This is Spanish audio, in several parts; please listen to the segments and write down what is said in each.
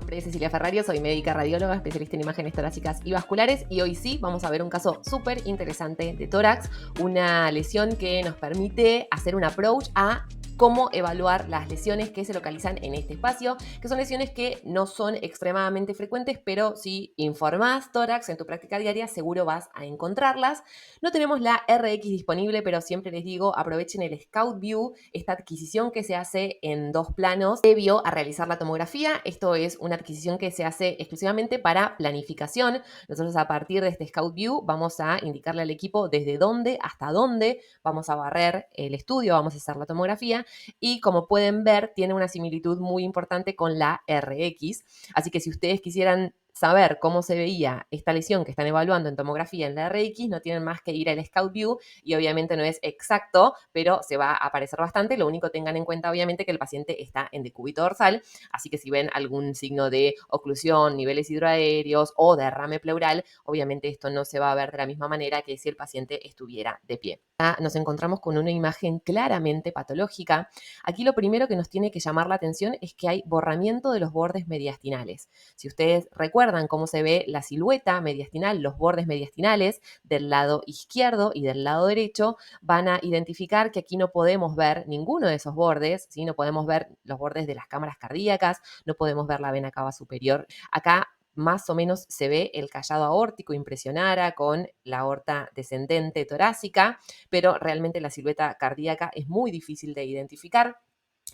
nombre es Cecilia Ferrario, soy médica radióloga, especialista en imágenes torácicas y vasculares y hoy sí vamos a ver un caso súper interesante de tórax, una lesión que nos permite hacer un approach a cómo evaluar las lesiones que se localizan en este espacio, que son lesiones que no son extremadamente frecuentes, pero si informás tórax en tu práctica diaria, seguro vas a encontrarlas. No tenemos la RX disponible, pero siempre les digo, aprovechen el Scout View, esta adquisición que se hace en 2 planos previo a realizar la tomografía. Esto es una adquisición que se hace exclusivamente para planificación. Nosotros a partir de este Scout View vamos a indicarle al equipo desde dónde hasta dónde vamos a barrer el estudio, vamos a hacer la tomografía y como pueden ver tiene una similitud muy importante con la RX. Así que si ustedes quisieran saber cómo se veía esta lesión que están evaluando en tomografía en la RX, no tienen más que ir al Scout View y obviamente no es exacto, pero se va a aparecer bastante. Lo único tengan en cuenta obviamente que el paciente está en decúbito dorsal, así que si ven algún signo de oclusión, niveles hidroaéreos o derrame pleural, obviamente esto no se va a ver de la misma manera que si el paciente estuviera de pie. Acá nos encontramos con una imagen claramente patológica. Aquí lo primero que nos tiene que llamar la atención es que hay borramiento de los bordes mediastinales. Si ustedes recuerdan cómo se ve la silueta mediastinal, los bordes mediastinales del lado izquierdo y del lado derecho, van a identificar que aquí no podemos ver ninguno de esos bordes, ¿sí? No podemos ver los bordes de las cámaras cardíacas, no podemos ver la vena cava superior. Acá más o menos se ve el callado aórtico impresionara con la aorta descendente torácica, pero realmente la silueta cardíaca es muy difícil de identificar.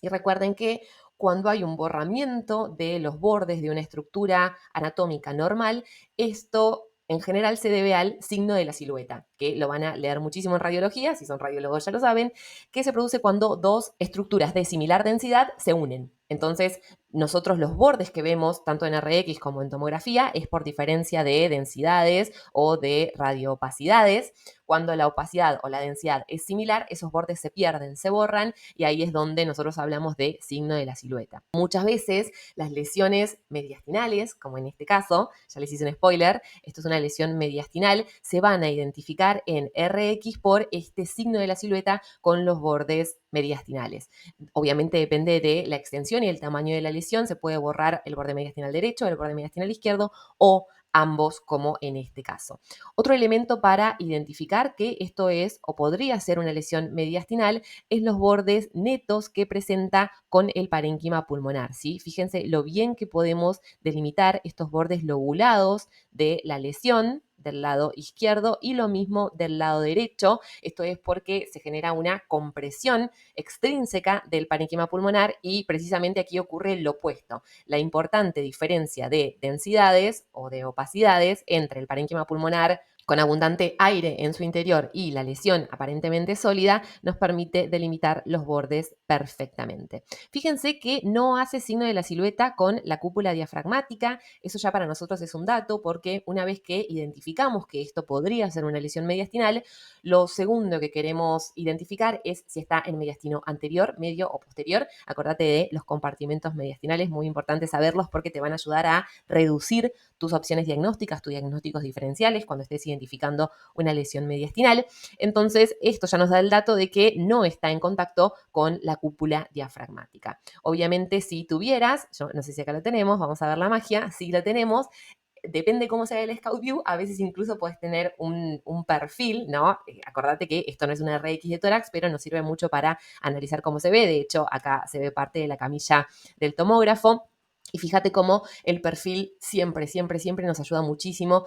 Y recuerden que cuando hay un borramiento de los bordes de una estructura anatómica normal, esto en general se debe al signo de la silueta, que lo van a leer muchísimo en radiología, si son radiólogos ya lo saben, que se produce cuando dos estructuras de similar densidad se unen. Entonces, nosotros los bordes que vemos tanto en RX como en tomografía es por diferencia de densidades o de radioopacidades. Cuando la opacidad o la densidad es similar, esos bordes se pierden, se borran y ahí es donde nosotros hablamos de signo de la silueta. Muchas veces las lesiones mediastinales, como en este caso, ya les hice un spoiler, esto es una lesión mediastinal, se van a identificar en RX por este signo de la silueta con los bordes mediastinales. Obviamente depende de la extensión y el tamaño de la lesión, se puede borrar el borde mediastinal derecho, el borde mediastinal izquierdo o ambos como en este caso. Otro elemento para identificar que esto es o podría ser una lesión mediastinal es los bordes netos que presenta con el parénquima pulmonar, ¿sí? Fíjense lo bien que podemos delimitar estos bordes lobulados de la lesión del lado izquierdo y lo mismo del lado derecho. Esto es porque se genera una compresión extrínseca del parénquima pulmonar y precisamente aquí ocurre lo opuesto. La importante diferencia de densidades o de opacidades entre el parénquima pulmonar con abundante aire en su interior y la lesión aparentemente sólida nos permite delimitar los bordes perfectamente. Fíjense que no hace signo de la silueta con la cúpula diafragmática, eso ya para nosotros es un dato porque una vez que identificamos que esto podría ser una lesión mediastinal, lo segundo que queremos identificar es si está en mediastino anterior, medio o posterior. Acordate de los compartimentos mediastinales, muy importante saberlos porque te van a ayudar a reducir tus opciones diagnósticas, tus diagnósticos diferenciales cuando estés identificando una lesión mediastinal. Entonces, esto ya nos da el dato de que no está en contacto con la cúpula diafragmática. Obviamente, si tuvieras, yo no sé si acá lo tenemos, vamos a ver la magia, si lo tenemos, depende cómo sea el Scout View, a veces incluso puedes tener un perfil, ¿no? Acordate que esto no es una RX de tórax, pero nos sirve mucho para analizar cómo se ve. De hecho, acá se ve parte de la camilla del tomógrafo. Y fíjate cómo el perfil siempre, siempre, siempre nos ayuda muchísimo.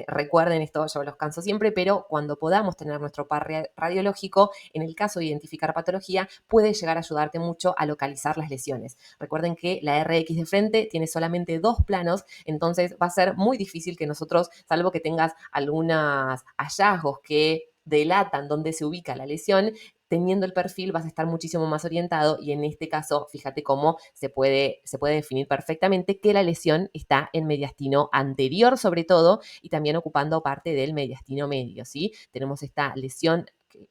Recuerden esto, yo los canso siempre, pero cuando podamos tener nuestro par radiológico, en el caso de identificar patología, puede llegar a ayudarte mucho a localizar las lesiones. Recuerden que la RX de frente tiene solamente 2 planos, entonces va a ser muy difícil que nosotros, salvo que tengas algunos hallazgos que delatan dónde se ubica la lesión, teniendo el perfil vas a estar muchísimo más orientado y en este caso, fíjate cómo se puede definir perfectamente que la lesión está en mediastino anterior sobre todo y también ocupando parte del mediastino medio, ¿sí? Tenemos esta lesión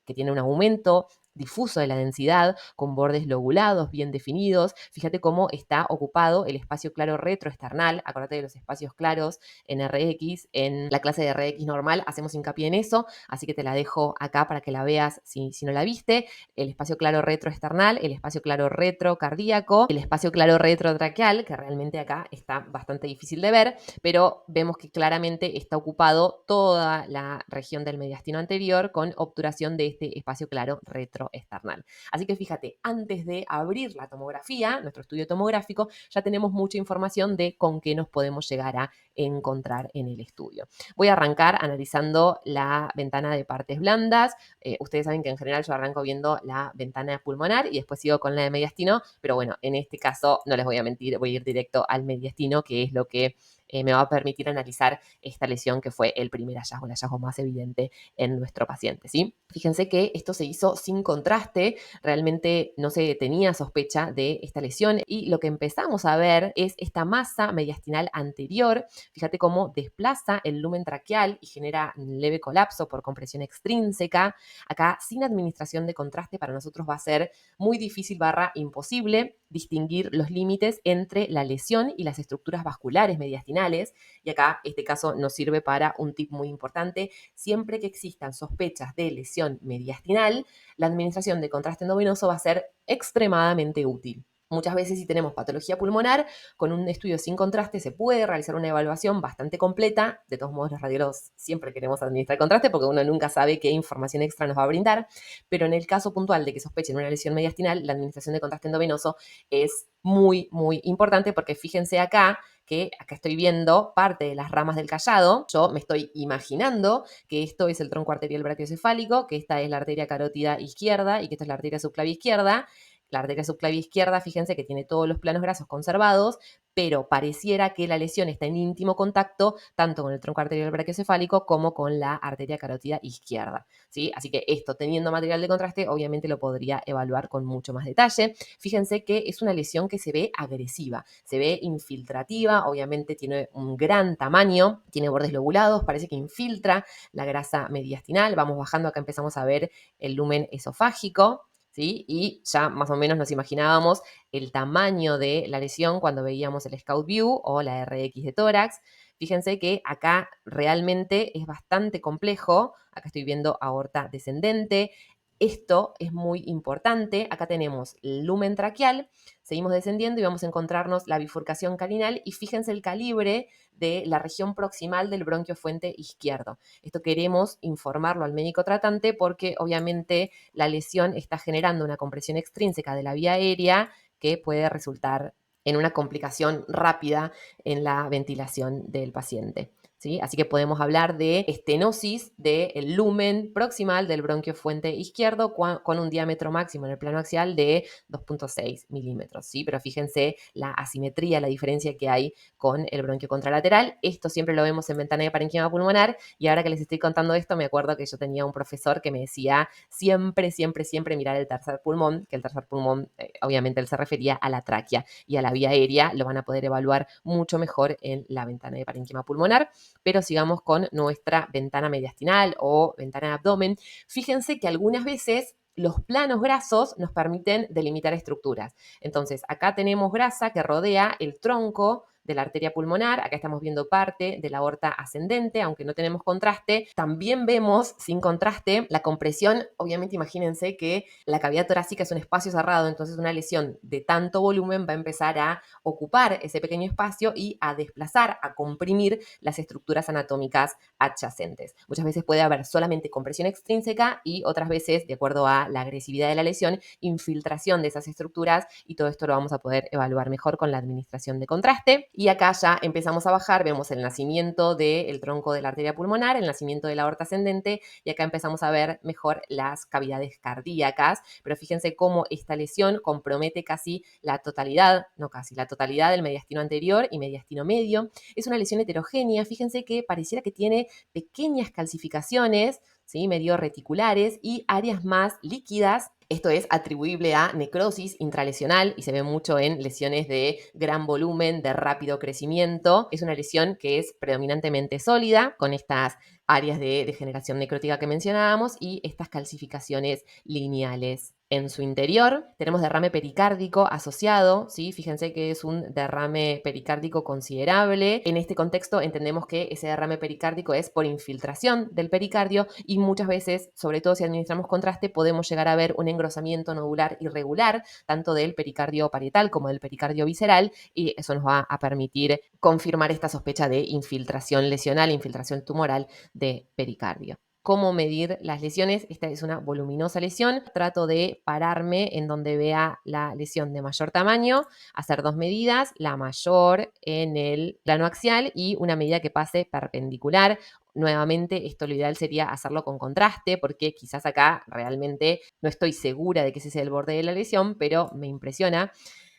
que tiene un aumento difuso de la densidad, con bordes lobulados bien definidos. Fíjate cómo está ocupado el espacio claro retroesternal. Acuérdate de los espacios claros en RX. En la clase de RX normal hacemos hincapié en eso, así que te la dejo acá para que la veas si no la viste. El espacio claro retroesternal, el espacio claro retrocardíaco, el espacio claro retrotraqueal, que realmente acá está bastante difícil de ver, pero vemos que claramente está ocupado toda la región del mediastino anterior con obturación de este espacio claro retroesternal. Así que fíjate, antes de abrir la tomografía, nuestro estudio tomográfico, ya tenemos mucha información de con qué nos podemos llegar a encontrar en el estudio. Voy a arrancar analizando la ventana de partes blandas. Ustedes saben que en general yo arranco viendo la ventana pulmonar y después sigo con la de mediastino, pero bueno, en este caso no les voy a mentir, voy a ir directo al mediastino, que es lo que me va a permitir analizar esta lesión que fue el primer hallazgo, el hallazgo más evidente en nuestro paciente, ¿sí? Fíjense que esto se hizo sin contraste, realmente no se tenía sospecha de esta lesión y lo que empezamos a ver es esta masa mediastinal anterior. Fíjate cómo desplaza el lumen traqueal y genera un leve colapso por compresión extrínseca. Acá, sin administración de contraste, para nosotros va a ser muy difícil / imposible distinguir los límites entre la lesión y las estructuras vasculares mediastinales. Y acá este caso nos sirve para un tip muy importante. Siempre que existan sospechas de lesión mediastinal, la administración de contraste endovenoso va a ser extremadamente útil. Muchas veces si tenemos patología pulmonar, con un estudio sin contraste se puede realizar una evaluación bastante completa. De todos modos, los radiólogos siempre queremos administrar contraste porque uno nunca sabe qué información extra nos va a brindar. Pero en el caso puntual de que sospechen una lesión mediastinal, la administración de contraste endovenoso es muy, muy importante porque fíjense acá que acá estoy viendo parte de las ramas del callado. Yo me estoy imaginando que esto es el tronco arterial brachiocefálico, que esta es la arteria carótida izquierda y que esta es la arteria subclavia izquierda. La arteria subclavia izquierda, fíjense que tiene todos los planos grasos conservados, pero pareciera que la lesión está en íntimo contacto tanto con el tronco arterial brachiocefálico como con la arteria carótida izquierda, ¿sí? Así que esto, teniendo material de contraste, obviamente lo podría evaluar con mucho más detalle. Fíjense que es una lesión que se ve agresiva, se ve infiltrativa, obviamente tiene un gran tamaño, tiene bordes lobulados, parece que infiltra la grasa mediastinal. Vamos bajando, acá empezamos a ver el lumen esofágico, ¿sí? Y ya más o menos nos imaginábamos el tamaño de la lesión cuando veíamos el Scout View o la RX de tórax. Fíjense que acá realmente es bastante complejo. Acá estoy viendo aorta descendente. Esto es muy importante. Acá tenemos el lumen traqueal. Seguimos descendiendo y vamos a encontrarnos la bifurcación carinal y fíjense el calibre de la región proximal del bronquio fuente izquierdo. Esto queremos informarlo al médico tratante porque obviamente la lesión está generando una compresión extrínseca de la vía aérea que puede resultar en una complicación rápida en la ventilación del paciente, ¿sí? Así que podemos hablar de estenosis del lumen proximal del bronquio fuente izquierdo con un diámetro máximo en el plano axial de 2.6 milímetros, ¿sí? Pero fíjense la asimetría, la diferencia que hay con el bronquio contralateral. Esto siempre lo vemos en ventana de parenquima pulmonar y ahora que les estoy contando esto me acuerdo que yo tenía un profesor que me decía siempre, siempre, siempre mirar el tercer pulmón, que el tercer pulmón obviamente él se refería a la tráquea y a la vía aérea, lo van a poder evaluar mucho mejor en la ventana de parenquima pulmonar. Pero sigamos con nuestra ventana mediastinal o ventana de abdomen. Fíjense que algunas veces los planos grasos nos permiten delimitar estructuras. Entonces, acá tenemos grasa que rodea el tronco de la arteria pulmonar. Acá estamos viendo parte de la aorta ascendente, aunque no tenemos contraste. También vemos, sin contraste, la compresión. Obviamente, imagínense que la cavidad torácica es un espacio cerrado, entonces una lesión de tanto volumen va a empezar a ocupar ese pequeño espacio y a desplazar, a comprimir las estructuras anatómicas adyacentes. Muchas veces puede haber solamente compresión extrínseca y otras veces, de acuerdo a la agresividad de la lesión, infiltración de esas estructuras y todo esto lo vamos a poder evaluar mejor con la administración de contraste. Y acá ya empezamos a bajar, vemos el nacimiento del tronco de la arteria pulmonar, el nacimiento de la aorta ascendente y acá empezamos a ver mejor las cavidades cardíacas, pero fíjense cómo esta lesión compromete casi la totalidad, no casi, la totalidad del mediastino anterior y mediastino medio. Es una lesión heterogénea, fíjense que pareciera que tiene pequeñas calcificaciones, ¿sí? Medio reticulares y áreas más líquidas. Esto es atribuible a necrosis intralesional y se ve mucho en lesiones de gran volumen, de rápido crecimiento. Es una lesión que es predominantemente sólida, con estas áreas de degeneración necrótica que mencionábamos y estas calcificaciones lineales. En su interior tenemos derrame pericárdico asociado, ¿sí? Fíjense que es un derrame pericárdico considerable. En este contexto entendemos que ese derrame pericárdico es por infiltración del pericardio y muchas veces, sobre todo si administramos contraste, podemos llegar a ver un engrosamiento nodular irregular, tanto del pericardio parietal como del pericardio visceral, y eso nos va a permitir confirmar esta sospecha de infiltración lesional, infiltración tumoral de pericardio. ¿Cómo medir las lesiones? Esta es una voluminosa lesión. Trato de pararme en donde vea la lesión de mayor tamaño, hacer 2 medidas, la mayor en el plano axial y una medida que pase perpendicular. Nuevamente, esto lo ideal sería hacerlo con contraste, porque quizás acá realmente no estoy segura de que ese sea el borde de la lesión, pero me impresiona.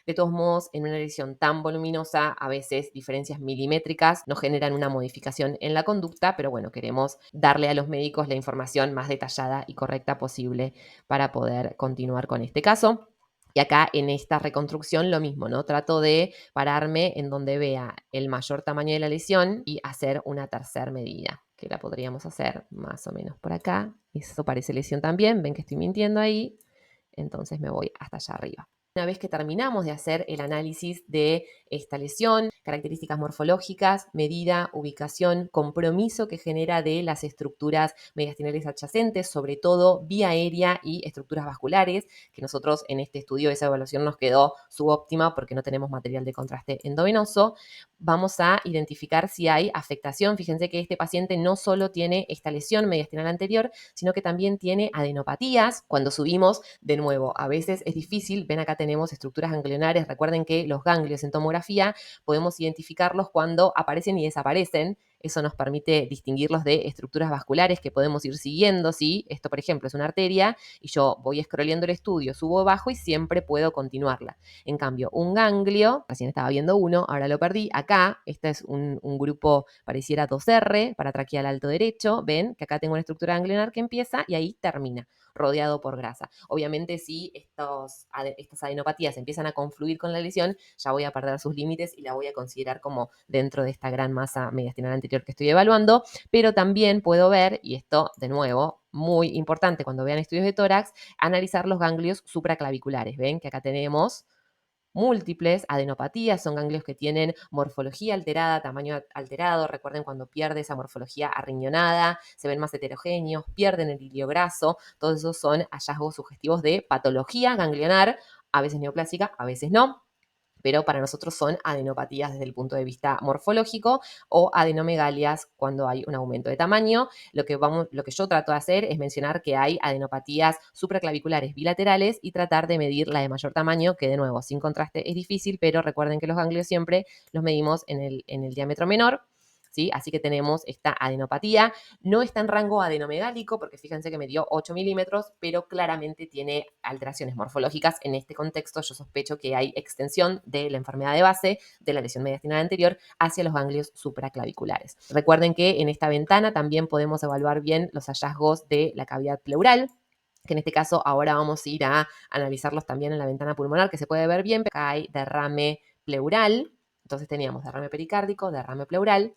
De todos modos, en una lesión tan voluminosa, a veces diferencias milimétricas nos generan una modificación en la conducta, pero bueno, queremos darle a los médicos la información más detallada y correcta posible para poder continuar con este caso. Y acá en esta reconstrucción lo mismo, ¿no? Trato de pararme en donde vea el mayor tamaño de la lesión y hacer una tercera medida, que la podríamos hacer más o menos por acá. Eso parece lesión también, ven que estoy mintiendo ahí. Entonces me voy hasta allá arriba. Una vez que terminamos de hacer el análisis de esta lesión, características morfológicas, medida, ubicación, compromiso que genera de las estructuras mediastinales adyacentes, sobre todo vía aérea y estructuras vasculares, que nosotros en este estudio esa evaluación nos quedó subóptima porque no tenemos material de contraste endovenoso, vamos a identificar si hay afectación. Fíjense que este paciente no solo tiene esta lesión mediastinal anterior, sino que también tiene adenopatías. Cuando subimos, de nuevo, a veces es difícil, ven acá tenemos estructuras ganglionares, recuerden que los ganglios en tomografía podemos identificarlos cuando aparecen y desaparecen. Eso nos permite distinguirlos de estructuras vasculares que podemos ir siguiendo, ¿sí? Esto, por ejemplo, es una arteria y yo voy scrolleando el estudio, subo bajo y siempre puedo continuarla. En cambio, un ganglio, recién estaba viendo uno, ahora lo perdí, acá, este es un grupo, pareciera 2R, para traqueal alto derecho, ven que acá tengo una estructura ganglionar que empieza y ahí termina, rodeado por grasa. Obviamente, si estas adenopatías empiezan a confluir con la lesión, ya voy a perder sus límites y la voy a considerar como dentro de esta gran masa mediastinal anterior que estoy evaluando, pero también puedo ver, y esto de nuevo, muy importante cuando vean estudios de tórax, analizar los ganglios supraclaviculares. Ven que acá tenemos múltiples adenopatías, son ganglios que tienen morfología alterada, tamaño alterado. Recuerden cuando pierde esa morfología arriñonada, se ven más heterogéneos, pierden el hilio graso. Todos esos son hallazgos sugestivos de patología ganglionar, a veces neoplásica, a veces no, pero para nosotros son adenopatías desde el punto de vista morfológico o adenomegalias cuando hay un aumento de tamaño. Lo que yo trato de hacer es mencionar que hay adenopatías supraclaviculares bilaterales y tratar de medir la de mayor tamaño, que de nuevo, sin contraste es difícil, pero recuerden que los ganglios siempre los medimos en el diámetro menor. ¿Sí? Así que tenemos esta adenopatía. No está en rango adenomegálico, porque fíjense que me dio 8 milímetros, pero claramente tiene alteraciones morfológicas. En este contexto, yo sospecho que hay extensión de la enfermedad de base de la lesión mediastinal anterior hacia los ganglios supraclaviculares. Recuerden que en esta ventana también podemos evaluar bien los hallazgos de la cavidad pleural, que en este caso ahora vamos a ir a analizarlos también en la ventana pulmonar, que se puede ver bien. Acá hay derrame pleural, entonces teníamos derrame pericárdico, derrame pleural.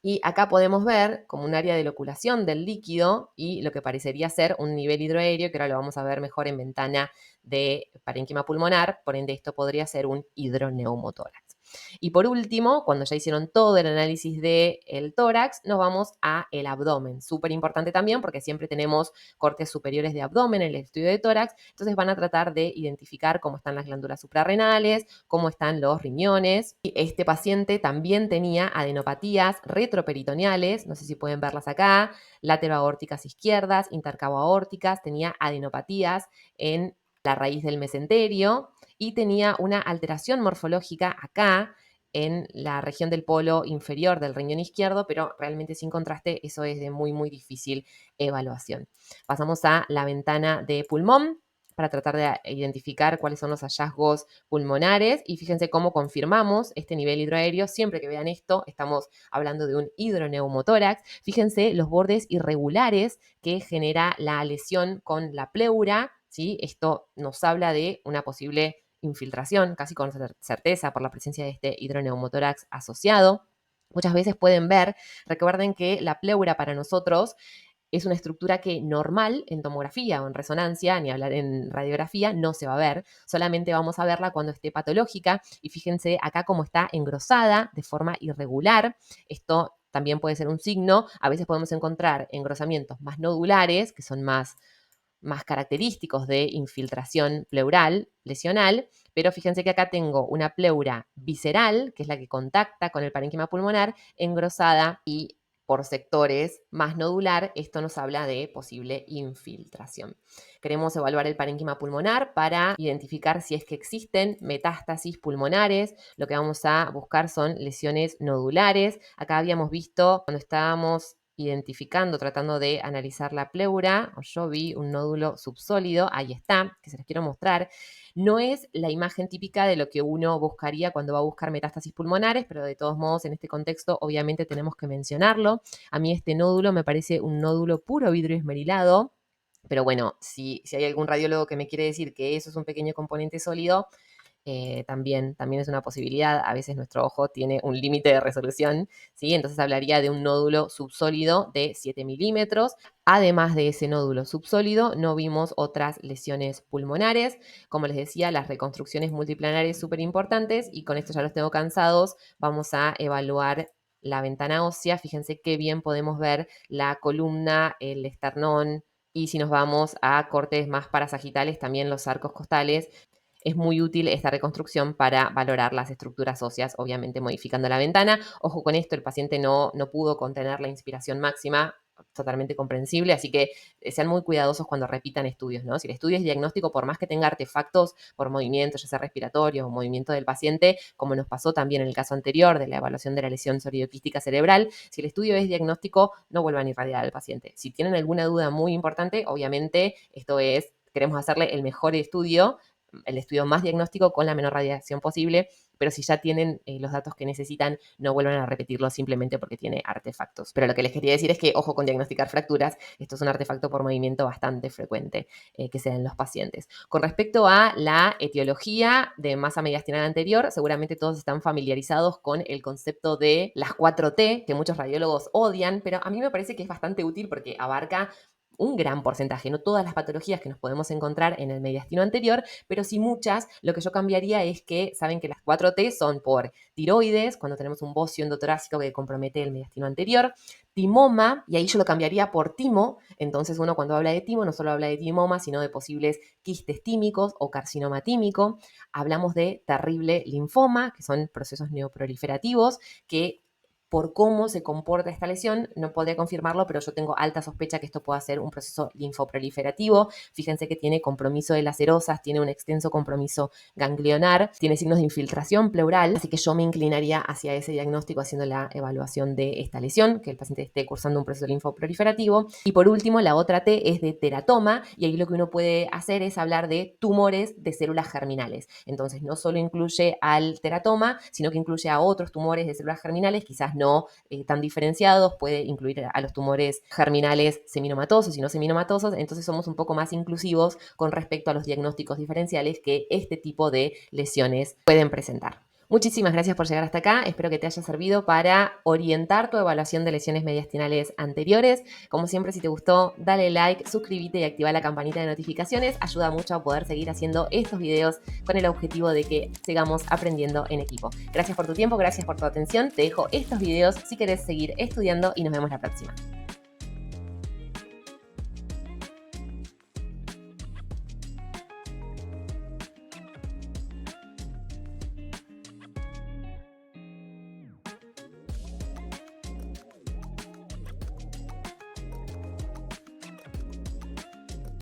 Y acá podemos ver como un área de loculación del líquido y lo que parecería ser un nivel hidroaéreo, que ahora lo vamos a ver mejor en ventana de parénquima pulmonar, por ende esto podría ser un hidroneumotórax. Y por último, cuando ya hicieron todo el análisis del tórax, nos vamos a el abdomen. Súper importante también porque siempre tenemos cortes superiores de abdomen en el estudio de tórax, entonces van a tratar de identificar cómo están las glándulas suprarrenales, cómo están los riñones. Y este paciente también tenía adenopatías retroperitoneales, no sé si pueden verlas acá, lateroaórticas izquierdas, intercavoaórticas, tenía adenopatías en la raíz del mesenterio y tenía una alteración morfológica acá en la región del polo inferior del riñón izquierdo, pero realmente sin contraste eso es de muy, muy difícil evaluación. Pasamos a la ventana de pulmón para tratar de identificar cuáles son los hallazgos pulmonares y fíjense cómo confirmamos este nivel hidroaéreo. Siempre que vean esto, estamos hablando de un hidroneumotórax. Fíjense los bordes irregulares que genera la lesión con la pleura, ¿sí? Esto nos habla de una posible infiltración, casi con certeza por la presencia de este hidroneumotórax asociado. muchas veces pueden ver, recuerden que la pleura para nosotros es una estructura que normal en tomografía o en resonancia, ni hablar en radiografía, no se va a ver. Solamente vamos a verla cuando esté patológica. Y fíjense acá cómo está engrosada de forma irregular. Esto también puede ser un signo. A veces podemos encontrar engrosamientos más nodulares, que son más característicos de infiltración pleural lesional, pero fíjense que acá tengo una pleura visceral, que es la que contacta con el parénquima pulmonar, engrosada y por sectores más nodular. Esto nos habla de posible infiltración. Queremos evaluar el parénquima pulmonar para identificar si es que existen metástasis pulmonares. Lo que vamos a buscar son lesiones nodulares. Acá habíamos visto cuando estábamos identificando, tratando de analizar la pleura, yo vi un nódulo subsólido, ahí está, que se les quiero mostrar. No es la imagen típica de lo que uno buscaría cuando va a buscar metástasis pulmonares, pero de todos modos en este contexto obviamente tenemos que mencionarlo. A mí este nódulo me parece un nódulo puro vidrio esmerilado, pero bueno, si hay algún radiólogo que me quiere decir que eso es un pequeño componente sólido, también es una posibilidad. A veces nuestro ojo tiene un límite de resolución, ¿sí? Entonces hablaría de un nódulo subsólido de 7 milímetros. Además de ese nódulo subsólido, no vimos otras lesiones pulmonares. Como les decía, las reconstrucciones multiplanarias súper importantes, y con esto ya los tengo cansados. Vamos a evaluar la ventana ósea. Fíjense qué bien podemos ver la columna, el esternón, y si nos vamos a cortes más parasagitales, también los arcos costales. Es muy útil esta reconstrucción para valorar las estructuras óseas, obviamente modificando la ventana. Ojo con esto, el paciente no pudo contener la inspiración máxima, totalmente comprensible, así que sean muy cuidadosos cuando repitan estudios, ¿no? Si el estudio es diagnóstico, por más que tenga artefactos por movimiento, ya sea respiratorio o movimiento del paciente, como nos pasó también en el caso anterior de la evaluación de la lesión psoridoquística cerebral, si el estudio es diagnóstico, no vuelvan a irradiar al paciente. Si tienen alguna duda muy importante, obviamente esto es, queremos hacerle el mejor estudio, el estudio más diagnóstico con la menor radiación posible, pero si ya tienen los datos que necesitan, no vuelvan a repetirlo simplemente porque tiene artefactos. Pero lo que les quería decir es que ojo con diagnosticar fracturas. Esto es un artefacto por movimiento bastante frecuente que se da en los pacientes. Con respecto a la etiología de masa mediastinal anterior, seguramente todos están familiarizados con el concepto de las 4T, que muchos radiólogos odian, pero a mí me parece que es bastante útil porque abarca un gran porcentaje, no todas las patologías que nos podemos encontrar en el mediastino anterior, pero sí muchas. Lo que yo cambiaría es que, saben que las 4T son por tiroides, cuando tenemos un bocio endotorácico que compromete el mediastino anterior, timoma, y ahí yo lo cambiaría por timo. Entonces uno cuando habla de timo no solo habla de timoma, sino de posibles quistes tímicos o carcinoma tímico. Hablamos de terrible linfoma, que son procesos neoproliferativos que por cómo se comporta esta lesión, no podría confirmarlo, pero yo tengo alta sospecha que esto pueda ser un proceso linfoproliferativo. Fíjense que tiene compromiso de las serosas, tiene un extenso compromiso ganglionar, tiene signos de infiltración pleural, así que yo me inclinaría hacia ese diagnóstico haciendo la evaluación de esta lesión, que el paciente esté cursando un proceso linfoproliferativo. Y por último, la otra T es de teratoma, y ahí lo que uno puede hacer es hablar de tumores de células germinales. Entonces, no solo incluye al teratoma, sino que incluye a otros tumores de células germinales, quizás no tan diferenciados, puede incluir a los tumores germinales seminomatosos y no seminomatosos. Entonces somos un poco más inclusivos con respecto a los diagnósticos diferenciales que este tipo de lesiones pueden presentar. Muchísimas gracias por llegar hasta acá. Espero que te haya servido para orientar tu evaluación de lesiones mediastinales anteriores. Como siempre, si te gustó, dale like, suscríbete y activa la campanita de notificaciones. Ayuda mucho a poder seguir haciendo estos videos con el objetivo de que sigamos aprendiendo en equipo. Gracias por tu tiempo, gracias por tu atención. Te dejo estos videos si querés seguir estudiando y nos vemos la próxima.